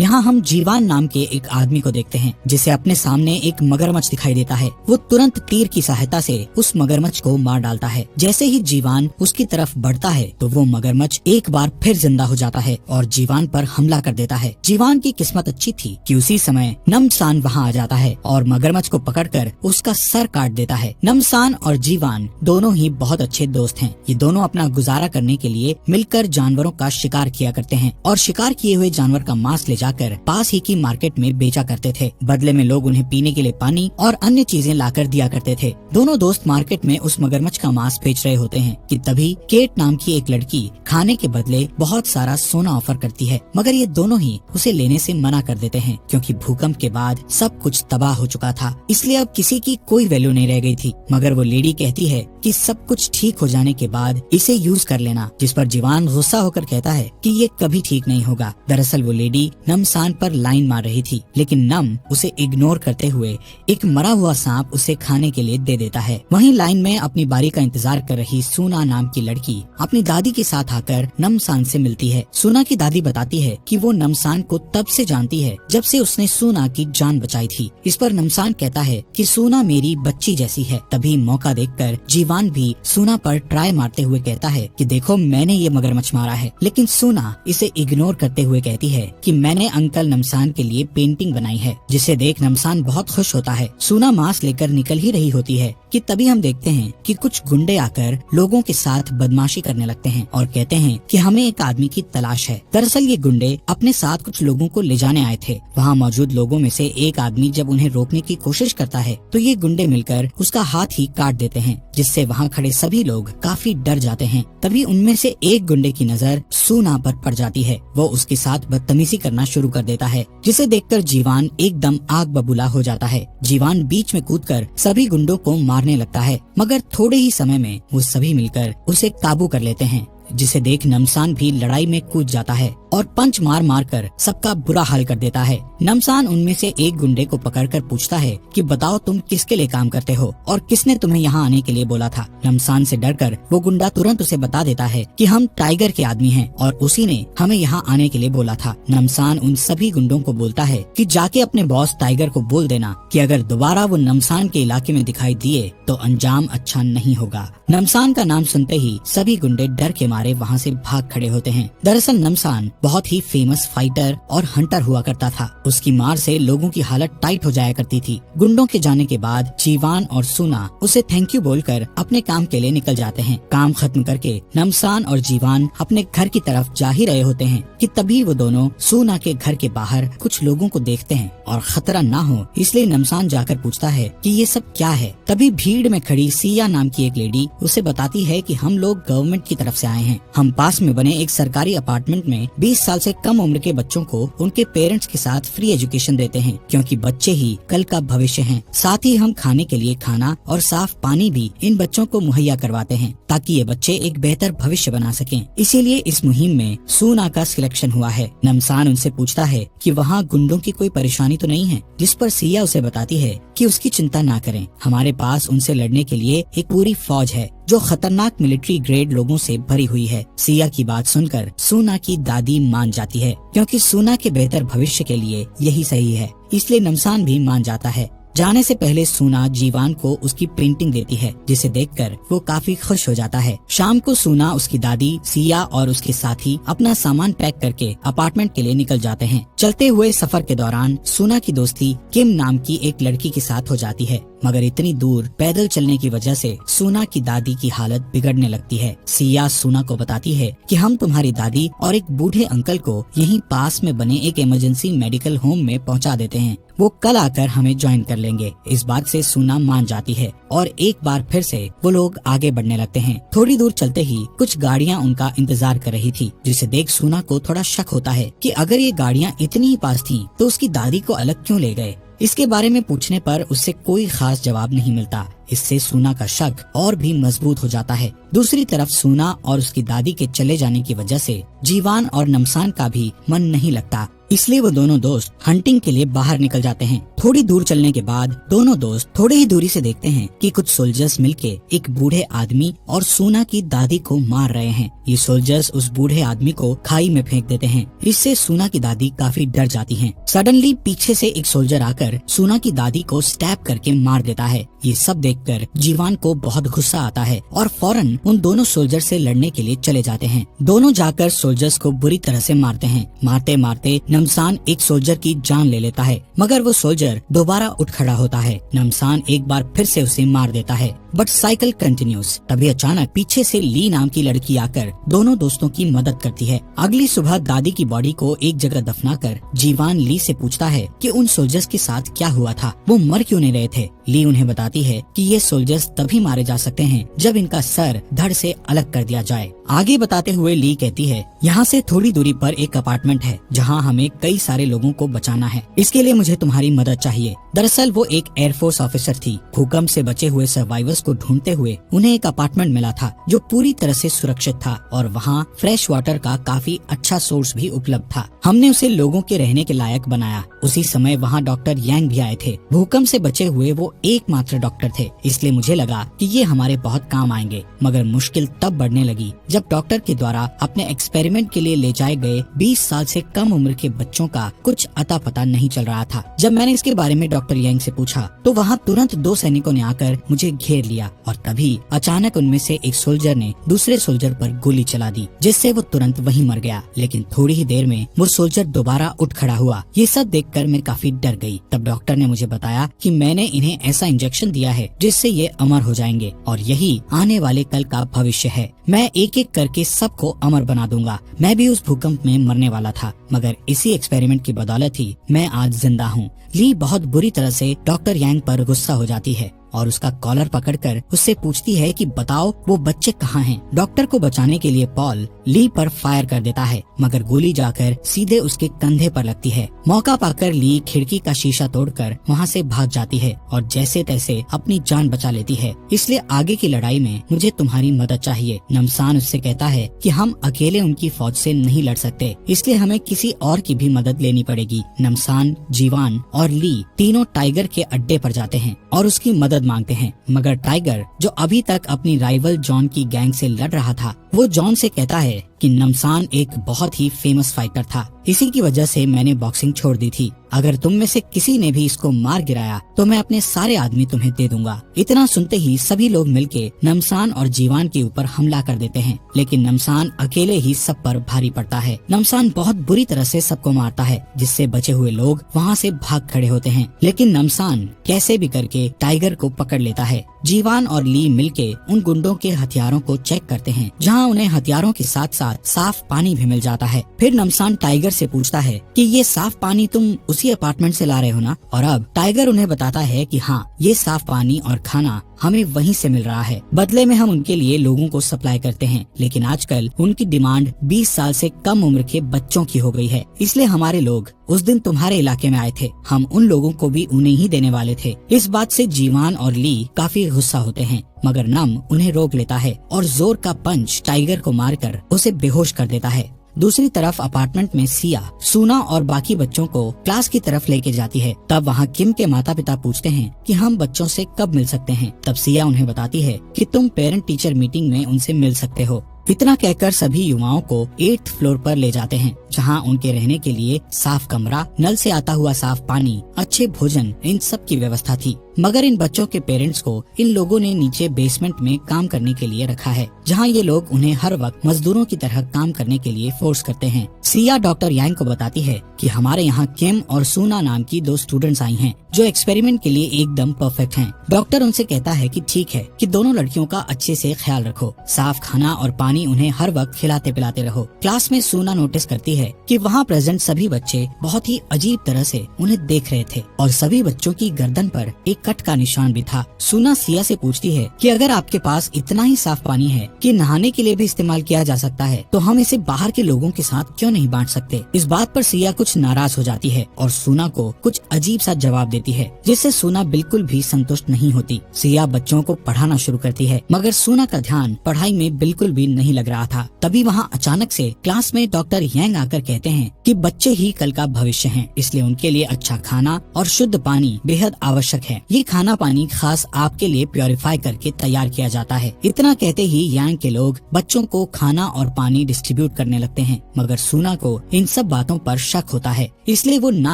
यहाँ हम जीवान नाम के एक आदमी को देखते हैं जिसे अपने सामने एक मगरमच्छ दिखाई देता है। वो तुरंत तीर की सहायता से उस मगरमच्छ को मार डालता है। जैसे ही जीवान उसकी तरफ बढ़ता है तो वो मगरमच्छ एक बार फिर जिंदा हो जाता है और जीवान पर हमला कर देता है। जीवान की किस्मत अच्छी थी कि उसी समय नमसान वहाँ आ जाता है और मगरमच्छ को पकड़कर उसका सर काट देता है। नमसान और जीवान दोनों ही बहुत अच्छे दोस्त हैं। ये दोनों अपना गुजारा करने के लिए मिलकर जानवरों का शिकार किया करते हैं और शिकार किए हुए जानवर का मांस ले जाकर पास ही की मार्केट में बेचा करते थे। बदले में लोग उन्हें पीने के लिए पानी और अन्य चीजें लाकर दिया करते थे। दोनों दोस्त मार्केट में उस मगरमच्छ का मांस बेच रहे होते हैं कि तभी केट नाम की एक लड़की खाने के बदले बहुत सारा सोना ऑफर करती है, मगर ये दोनों ही उसे लेने से मना कर देते हैं क्योंकि भूकंप के बाद सब कुछ तबाह हो चुका था, इसलिए अब किसी की कोई वैल्यू नहीं रह गई थी। मगर वो लेडी कहती है कि सब कुछ ठीक हो जाने के बाद इसे यूज कर लेना, जिस पर जीवान गुस्सा होकर कहता है कि ये कभी ठीक नहीं होगा। दरअसल वो लेडी नमसान पर लाइन मार रही थी, लेकिन नम उसे इग्नोर करते हुए एक मरा हुआ सांप उसे खाने के लिए दे देता है। वहीं लाइन में अपनी बारी का इंतजार कर रही सूना नाम की लड़की अपनी दादी के साथ आकर नमसान से मिलती है। सूना की दादी बताती है कि वो नमसान को तब से जानती है जब से उसने सूना की जान बचाई थी। इस पर नमसान कहता है कि सूना मेरी बच्ची जैसी है। तभी मौका देखकर जीवान भी सूना पर ट्राई मारते हुए कहता है कि देखो मैंने ये मगरमच्छ मारा है, लेकिन सूना इसे इग्नोर करते हुए कहती है कि मैंने अंकल नमसान के लिए पेंटिंग बनाई है, जिसे देख नमसान बहुत खुश होता है। सूना मांस लेकर निकल ही रही होती है कि तभी हम देखते हैं कि कुछ गुंडे आकर लोगों के साथ बदमाशी करने लगते हैं और कहते हैं कि हमें एक आदमी की तलाश है। दरअसल ये गुंडे अपने साथ कुछ लोगों को ले जाने आए थे। वहाँ मौजूद लोगों में से एक आदमी जब उन्हें रोकने की कोशिश करता है तो ये गुंडे मिलकर उसका हाथ ही काट देते हैं, जिससे वहाँ खड़े सभी लोग काफी डर जाते हैं। तभी उनमें से एक गुंडे की नजर सूना पर पड़ जाती है। वो उसके साथ बदतमीजी करना शुरू कर देता है, जिसे देखकर जीवान एकदम आग बबूला हो जाता है। जीवान बीच में कूदकर सभी गुंडों को मारने लगता है, मगर थोड़े ही समय में वो सभी मिलकर उसे काबू कर लेते हैं, जिसे देख नमसान भी लड़ाई में कूद जाता है और पंच मार मार कर सबका बुरा हाल कर देता है। नमसान उनमें से एक गुंडे को पकड़कर पूछता है कि बताओ तुम किसके लिए काम करते हो और किसने तुम्हें यहाँ आने के लिए बोला था। नमसान से डरकर वो गुंडा तुरंत उसे बता देता है कि हम टाइगर के आदमी हैं और उसी ने हमें यहाँ आने के लिए बोला था। नमसान उन सभी गुंडों को बोलता है कि जाके अपने बॉस टाइगर को बोल देना कि अगर दोबारा वो नमसान के इलाके में दिखाई दिए तो अंजाम अच्छा नहीं होगा। नमसान का नाम सुनते ही सभी गुंडे डर के मारे वहाँ से भाग खड़े होते हैं। दरअसल नमसान बहुत ही फेमस फाइटर और हंटर हुआ करता था। उसकी मार से लोगों की हालत टाइट हो जाया करती थी। गुंडों के जाने के बाद जीवान और सूना उसे थैंक यू बोलकर अपने काम के लिए निकल जाते हैं। काम खत्म करके नमसान और जीवान अपने घर की तरफ जा ही रहे होते हैं कि तभी वो दोनों सूना के घर के बाहर कुछ लोगों को देखते हैं और खतरा ना हो इसलिए नमसान जाकर पूछता है कि ये सब क्या है। तभी भीड़ में खड़ी सिया नाम की एक लेडी उसे बताती है कि हम लोग गवर्नमेंट की तरफ से आए हैं। हम पास में बने एक सरकारी अपार्टमेंट में 20 साल से कम उम्र के बच्चों को उनके पेरेंट्स के साथ फ्री एजुकेशन देते हैं, क्योंकि बच्चे ही कल का भविष्य हैं। साथ ही हम खाने के लिए खाना और साफ पानी भी इन बच्चों को मुहैया करवाते हैं ताकि ये बच्चे एक बेहतर भविष्य बना सकें। इसीलिए इस मुहिम में सूना का सिलेक्शन हुआ है। नमसान उनसे पूछता है कि वहाँ गुंडों की कोई परेशानी तो नहीं है, जिस पर सिया उसे बताती है कि उसकी चिंता ना करें, हमारे पास उनसे लड़ने के लिए एक पूरी फौज है जो खतरनाक मिलिट्री ग्रेड लोगों से भरी हुई है। सिया की बात सुनकर सूना की दादी मान जाती है, क्योंकि सूना के बेहतर भविष्य के लिए यही सही है, इसलिए नमसान भी मान जाता है। जाने से पहले सूना जीवान को उसकी पेंटिंग देती है, जिसे देखकर वो काफी खुश हो जाता है। शाम को सूना, उसकी दादी, सिया और उसके साथी अपना सामान पैक करके अपार्टमेंट के लिए निकल जाते हैं। चलते हुए सफर के दौरान सूना की दोस्ती किम नाम की एक लड़की के साथ हो जाती है, मगर इतनी दूर पैदल चलने की वजह से सूना की दादी की हालत बिगड़ने लगती है। सिया सूना को बताती है कि हम तुम्हारी दादी और एक बूढ़े अंकल को यहीं पास में बने एक इमरजेंसी मेडिकल होम में पहुंचा देते हैं, वो कल आकर हमें ज्वाइन कर लेंगे। इस बात से सूना मान जाती है और एक बार फिर से वो लोग आगे बढ़ने लगते हैं। थोड़ी दूर चलते ही कुछ गाड़ियाँ उनका इंतजार कर रही थी, जिसे देख सूना को थोड़ा शक होता है कि अगर ये गाड़ियाँ इतनी ही पास थी तो उसकी दादी को अलग क्यों ले गए। इसके बारे में पूछने पर उससे कोई खास जवाब नहीं मिलता। इससे सूना का शक और भी मजबूत हो जाता है। दूसरी तरफ सूना और उसकी दादी के चले जाने की वजह से जीवान और नमसान का भी मन नहीं लगता। इसलिए वो दोनों दोस्त हंटिंग के लिए बाहर निकल जाते हैं। थोड़ी दूर चलने के बाद दोनों दोस्त थोड़े ही दूरी से देखते हैं कि कुछ सोल्जर्स मिलके एक बूढ़े आदमी और सूना की दादी को मार रहे हैं। ये सोल्जर्स उस बूढ़े आदमी को खाई में फेंक देते हैं। इससे सूना की दादी काफी डर जाती हैं। सडनली पीछे से एक सोल्जर आकर सूना की दादी को स्टैब करके मार देता है। ये सब देखकर जीवान को बहुत गुस्सा आता है और फौरन उन दोनों सोल्जर से लड़ने के लिए चले जाते हैं। दोनों जाकर सोल्जर्स को बुरी तरह से मारते हैं। मारते मारते नमसान एक सोल्जर की जान ले लेता है, मगर वो सोल्जर दोबारा उठ खड़ा होता है। नमसान एक बार फिर से उसे मार देता है, बट साइकिल कंटिन्यूज। तभी अचानक पीछे से ली नाम की लड़की आकर दोनों दोस्तों की मदद करती है। अगली सुबह दादी की बॉडी को एक जगह दफनाकर जीवान ली से पूछता है कि उन सोल्जर्स के साथ क्या हुआ था, वो मर क्यों नहीं रहे थे। ली उन्हें बताती है कि ये सोल्जर्स तभी मारे जा सकते हैं जब इनका सर धड़ से अलग कर दिया जाए। आगे बताते हुए ली कहती है, यहाँ से थोड़ी दूरी पर एक अपार्टमेंट है जहाँ हमें कई सारे लोगों को बचाना है। इसके लिए मुझे तुम्हारी मदद चाहिए। दरअसल वो एक एयरफोर्स ऑफिसर थी। भूकंप से बचे हुए सर्वाइवर्स को ढूंढते हुए उन्हें एक अपार्टमेंट मिला था जो पूरी तरह से सुरक्षित था और वहाँ फ्रेश वाटर का काफी अच्छा सोर्स भी उपलब्ध था। हमने उसे लोगों के रहने के लायक बनाया। उसी समय वहाँ डॉक्टर यांग भी आए थे। भूकंप से बचे हुए वो एकमात्र डॉक्टर थे, इसलिए मुझे लगा कि ये हमारे बहुत काम आएंगे। मगर मुश्किल तब बढ़ने लगी जब डॉक्टर के द्वारा अपने एक्सपेरिमेंट के लिए ले जाए गए 20 साल से कम उम्र के बच्चों का कुछ अता पता नहीं चल रहा था। जब मैंने इसके बारे में डॉक्टर यांग से पूछा तो वहाँ तुरंत 2 सैनिकों ने आकर मुझे घेर लिया और तभी अचानक उनमें से एक सोल्जर ने दूसरे सोल्जर पर गोली चला दी, जिससे वो तुरंत वहीं मर गया। लेकिन थोड़ी ही देर में वो सोल्जर दोबारा उठ खड़ा हुआ। ये सब देखकर मैं काफी डर गई। तब डॉक्टर ने मुझे बताया कि मैंने इन्हें ऐसा इंजेक्शन दिया है जिससे ये अमर हो जाएंगे और यही आने वाले कल का भविष्य है। मैं एक एक करके सबको अमर बना दूंगा। मैं भी उस भूकंप में मरने वाला था, मगर इसी एक्सपेरिमेंट की बदौलत ही मैं आज जिंदा हूँ। ली बहुत बुरी तरह से डॉक्टर यांग पर गुस्सा हो जाती है और उसका कॉलर पकड़कर उससे पूछती है कि बताओ वो बच्चे कहाँ हैं। डॉक्टर को बचाने के लिए पॉल ली पर फायर कर देता है, मगर गोली जाकर सीधे उसके कंधे पर लगती है। मौका पाकर ली खिड़की का शीशा तोड़कर वहाँ से भाग जाती है और जैसे तैसे अपनी जान बचा लेती है। इसलिए आगे की लड़ाई में मुझे तुम्हारी मदद चाहिए। नमसान उससे कहता है कि हम अकेले उनकी फौज से नहीं लड़ सकते, इसलिए हमें किसी और की भी मदद लेनी पड़ेगी। नमसान, जीवान और ली तीनों टाइगर के अड्डे पर जाते हैं और उसकी मदद मांगते हैं, मगर टाइगर जो अभी तक अपनी राइवल जॉन की गैंग से लड़ रहा था, वो जॉन से कहता है कि नमसान एक बहुत ही फेमस फाइटर था, इसी की वजह से मैंने बॉक्सिंग छोड़ दी थी। अगर तुम में से किसी ने भी इसको मार गिराया तो मैं अपने सारे आदमी तुम्हें दे दूंगा। इतना सुनते ही सभी लोग मिलके नमसान और जीवान के ऊपर हमला कर देते हैं, लेकिन नमसान अकेले ही सब पर भारी पड़ता है। नमसान बहुत बुरी तरह से सबको मारता है, जिससे बचे हुए लोग वहाँ से भाग खड़े होते हैं, लेकिन नमसान कैसे भी करके टाइगर को पकड़ लेता है। जीवान और ली मिलके उन गुंडों के हथियारों को चेक करते हैं, जहाँ उन्हें हथियारों के साथ साथ साफ पानी भी मिल जाता है। फिर नमसान टाइगर से पूछता है कि ये साफ पानी तुम उसी अपार्टमेंट से ला रहे हो ना? और अब टाइगर उन्हें बताता है कि हाँ, ये साफ पानी और खाना हमें वहीं से मिल रहा है। बदले में हम उनके लिए लोगों को सप्लाई करते हैं, लेकिन आजकल उनकी डिमांड 20 साल से कम उम्र के बच्चों की हो गई है। इसलिए हमारे लोग उस दिन तुम्हारे इलाके में आए थे, हम उन लोगों को भी उन्हें ही देने वाले थे। इस बात से जीवान और ली काफी गुस्सा होते हैं, मगर नम उन्हें रोक लेता है और जोर का पंच टाइगर को मारकर उसे बेहोश कर देता है। दूसरी तरफ अपार्टमेंट में सिया, सूना और बाकी बच्चों को क्लास की तरफ लेके जाती है। तब वहाँ किम के माता पिता पूछते हैं कि हम बच्चों से कब मिल सकते हैं। तब सिया उन्हें बताती है कि तुम पेरेंट टीचर मीटिंग में उनसे मिल सकते हो। इतना कहकर सभी युवाओं को 8th फ्लोर पर ले जाते हैं, जहां उनके रहने के लिए साफ कमरा, नल से आता हुआ साफ पानी, अच्छे भोजन, इन सब की व्यवस्था थी। मगर इन बच्चों के पेरेंट्स को इन लोगों ने नीचे बेसमेंट में काम करने के लिए रखा है, जहां ये लोग उन्हें हर वक्त मजदूरों की तरह काम करने के लिए फोर्स करते हैं। सिया डॉक्टर यांग को बताती है कि हमारे यहाँ किम और सूना नाम की 2 स्टूडेंट्स आई हैं, जो एक्सपेरिमेंट के लिए एकदम परफेक्ट हैं। डॉक्टर उनसे कहता है कि ठीक है कि दोनों लड़कियों का अच्छे से ख्याल रखो, साफ खाना और पानी उन्हें हर वक्त खिलाते पिलाते रहो। क्लास में सूना नोटिस करती है कि वहाँ प्रेजेंट सभी बच्चे बहुत ही अजीब तरह से उन्हें देख रहे थे और सभी बच्चों की गर्दन पर एक कट का निशान भी था। सूना सिया से पूछती है कि अगर आपके पास इतना ही साफ पानी है कि नहाने के लिए भी इस्तेमाल किया जा सकता है, तो हम इसे बाहर के लोगों के साथ क्यों नहीं बांट सकते। इस बात पर सिया कुछ नाराज हो जाती है और सूना को कुछ अजीब सा जवाब देती है, जिससे सूना बिल्कुल भी संतुष्ट नहीं होती। सिया बच्चों को पढ़ाना शुरू करती है, मगर सूना का ध्यान पढ़ाई में बिल्कुल भी नहीं लग रहा था। तभी वहाँ अचानक से क्लास में डॉक्टर यांग आकर कहते हैं कि बच्चे ही कल का भविष्य हैं, इसलिए उनके लिए अच्छा खाना और शुद्ध पानी बेहद आवश्यक है। ये खाना पानी खास आपके लिए प्योरीफाई करके तैयार किया जाता है। इतना कहते ही यांग के लोग बच्चों को खाना और पानी डिस्ट्रीब्यूट करने लगते हैं, मगर सूना को इन सब बातों पर शक होता है, इसलिए वो ना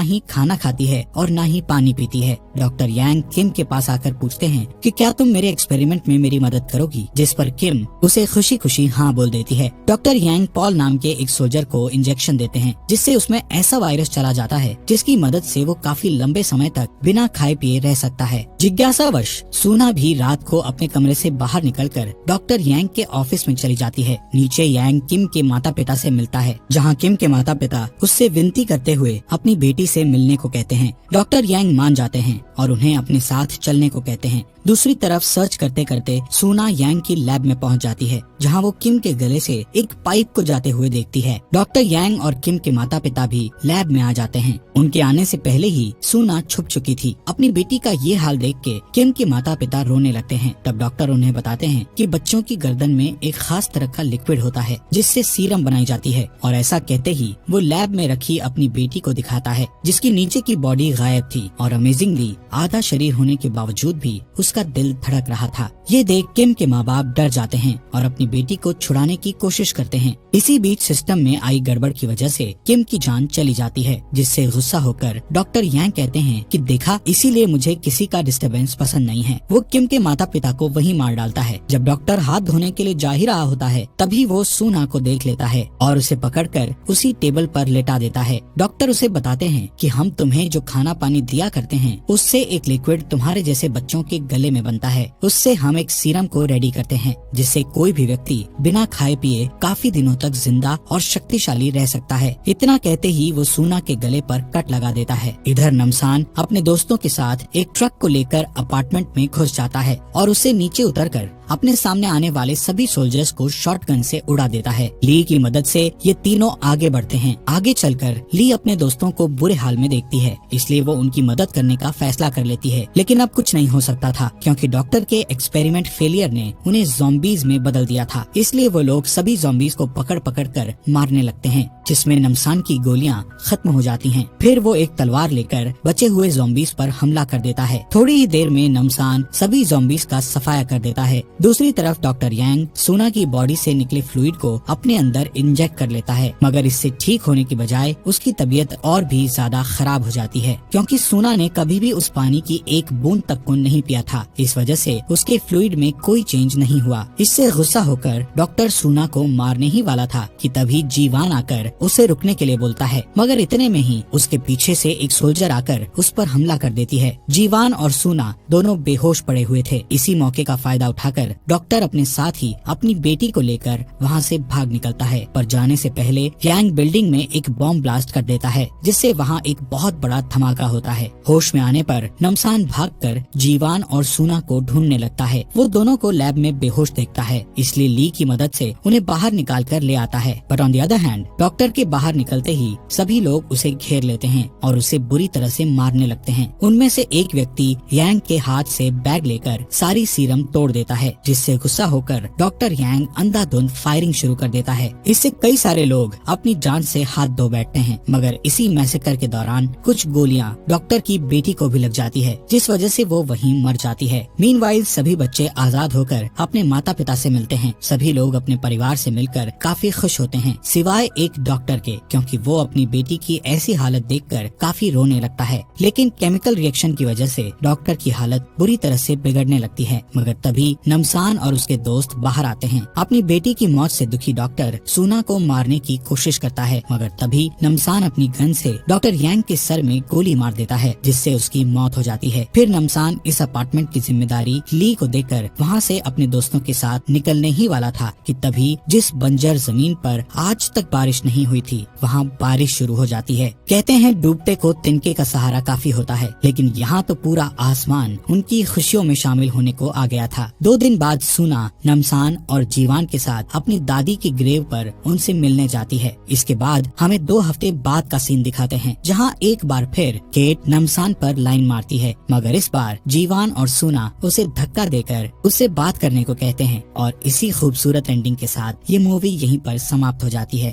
ही खाना खाती है और ना ही पानी पीती है। डॉक्टर यांग किम के पास आकर पूछते हैं कि क्या तुम मेरे एक्सपेरिमेंट में मेरी मदद करोगी, जिस पर किम उसे खुशी खुशी हाँ बोल देती है। डॉक्टर यांग पॉल नाम के एक सोल्जर को इंजेक्शन देते हैं, जिससे उसमें ऐसा वायरस चला जाता है जिसकी मदद से वो काफी लंबे समय तक बिना खाए पिए रह सकता है। जिज्ञासावश सूना भी रात को अपने कमरे से बाहर निकलकर डॉक्टर यांग के ऑफिस में चली जाती है। नीचे यांग किम के माता पिता से मिलता है, जहाँ किम के माता पिता उससे विनती करते हुए अपनी बेटी से मिलने को कहते हैं। डॉक्टर यांग मान जाते हैं और उन्हें अपने साथ चलने को कहते हैं। दूसरी तरफ सर्च करते करते सूना यांग की लैब में पहुंच जाती है, जहां वो किम के गले से एक पाइप को जाते हुए देखती है। डॉक्टर यांग और किम के माता पिता भी लैब में आ जाते हैं। उनके आने से पहले ही सूना छुप चुकी थी। अपनी बेटी का ये हाल देख के किम के माता पिता रोने लगते हैं। तब डॉक्टर उन्हें बताते हैं कि बच्चों की गर्दन में एक खास तरह का लिक्विड होता है, जिससे सीरम बनाई जाती है, और ऐसा कहते ही वो लैब में रखी अपनी बेटी को दिखाता है, जिसकी नीचे की बॉडी गायब थी और अमेजिंगली आधा शरीर होने के बावजूद भी उसका दिल धड़क रहा था। ये देख किम के माँ बाप डर जाते हैं और अपनी बेटी को छुड़ाने की कोशिश करते हैं। इसी बीच सिस्टम में आई गड़बड़ की वजह से किम की जान चली जाती है, जिससे गुस्सा होकर डॉक्टर यांग कहते हैं कि देखा, इसीलिए मुझे किसी का डिस्टरबेंस पसंद नहीं है। वो किम के माता पिता को वहीं मार डालता है। जब डॉक्टर हाथ धोने के लिए जा ही रहा होता है, तभी वो सूना को देख लेता है और उसे पकड़कर उसी टेबल पर लेटा देता है। डॉक्टर उसे बताते हैं कि हम तुम्हें जो खाना पानी दिया करते हैं, उससे एक लिक्विड तुम्हारे जैसे बच्चों के गले में बनता है। उससे हम एक सीरम को रेडी करते हैं, जिससे कोई भी व्यक्ति बिना खाए पिए काफी दिनों तक जिंदा और शक्तिशाली रह सकता है। इतना कहते ही वो सूना के गले पर कट लगा देता है। इधर नमसान अपने दोस्तों के साथ एक ट्रक को लेकर अपार्टमेंट में घुस जाता है और उसे नीचे उतरकर अपने सामने आने वाले सभी सोल्जर्स को शॉटगन से उड़ा देता है। ली की मदद से ये तीनों आगे बढ़ते हैं। आगे चलकर ली अपने दोस्तों को बुरे हाल में देखती है, इसलिए वो उनकी मदद करने का फैसला कर लेती है। लेकिन अब कुछ नहीं हो सकता था, क्योंकि डॉक्टर के एक्सपेरिमेंट फेलियर ने उन्हें ज़ॉम्बीज में बदल दिया था। इसलिए वो लोग सभी ज़ॉम्बीज को पकड़ पकड़ कर मारने लगते हैं, जिसमें नमसान की गोलियां खत्म हो जाती हैं। फिर वो एक तलवार लेकर बचे हुए ज़ॉम्बीज पर हमला कर देता है। थोड़ी ही देर में नमसान सभी ज़ॉम्बीज का सफाया कर देता है। दूसरी तरफ डॉक्टर यांग सूना की बॉडी से निकले फ्लूइड को अपने अंदर इंजेक्ट कर लेता है, मगर इससे ठीक होने की बजाय उसकी तबीयत और भी ज्यादा खराब हो जाती है, क्योंकि सूना ने कभी भी उस पानी की एक बूंद तक को नहीं पिया था। इस वजह से उसके फ्लूइड में कोई चेंज नहीं हुआ। इससे गुस्सा होकर डॉक्टर सूना को मारने ही वाला था कि तभी जीवान आकर उसे रुकने के लिए बोलता है, मगर इतने में ही उसके पीछे से एक सोल्जर आकर उस पर हमला कर देती है। जीवान और सूना दोनों बेहोश पड़े हुए थे। इसी मौके का फायदा उठाकर डॉक्टर अपने साथ ही अपनी बेटी को लेकर वहाँ से भाग निकलता है, पर जाने से पहले यांग बिल्डिंग में एक बॉम्ब ब्लास्ट कर देता है, जिससे वहाँ एक बहुत बड़ा धमाका होता है। होश में आने पर नमसान भागकर जीवान और सूना को ढूंढने लगता है। वो दोनों को लैब में बेहोश देखता है, इसलिए ली की मदद से उन्हें बाहर निकाल कर ले आता है। But on the other hand doctor के बाहर निकलते ही सभी लोग उसे घेर लेते हैं और उसे बुरी तरह से मारने लगते हैं। उनमें से एक व्यक्ति यांग के हाथ से बैग लेकर सारी सीरम तोड़ देता है, जिससे गुस्सा होकर डॉक्टर यांग अंधाधुंध फायरिंग शुरू कर देता है। इससे कई सारे लोग अपनी जान से हाथ धो बैठते हैं, मगर इसी मैसेकर के दौरान कुछ गोलियां डॉक्टर की बेटी को भी लग जाती है, जिस वजह से वो वहीं मर जाती है। मीनवाइल सभी बच्चे आजाद होकर अपने माता पिता से मिलते हैं। सभी लोग अपने परिवार से मिलकर काफी खुश होते हैं, सिवाय एक डॉक्टर के, क्योंकि वो अपनी बेटी की ऐसी हालत देखकर काफी रोने लगता है। लेकिन केमिकल रिएक्शन की वजह से डॉक्टर की हालत बुरी तरह से बिगड़ने लगती है। मगर तभी नमसान और उसके दोस्त बाहर आते हैं। अपनी बेटी की मौत से दुखी डॉक्टर सूना को मारने की कोशिश करता है, मगर तभी नमसान अपनी गन से डॉक्टर यांग के सर में गोली मार देता है, जिससे उसकी मौत हो जाती है। फिर नमसान इस अपार्टमेंट की जिम्मेदारी ली को देकर वहाँ से अपने दोस्तों के साथ निकलने ही वाला था कि तभी जिस बंजर जमीन पर आज तक बारिश नहीं हुई थी, वहाँ बारिश शुरू हो जाती है। कहते हैं डूबते को तिनके का सहारा काफी होता है, लेकिन यहाँ तो पूरा आसमान उनकी खुशियों में शामिल होने को आ गया था। 2 दिन बाद सूना नमसान और जीवान के साथ अपनी दादी की ग्रेव पर उनसे मिलने जाती है। इसके बाद हमें 2 हफ्ते बाद का सीन दिखाते हैं, जहाँ एक बार फिर केट नमसान पर लाइन मारती है, मगर इस बार जीवान और सूना उसे धक्का देकर उससे बात करने को कहते हैं। और इसी खूबसूरत एंडिंग के साथ ये मूवी यहीं पर समाप्त हो जाती है।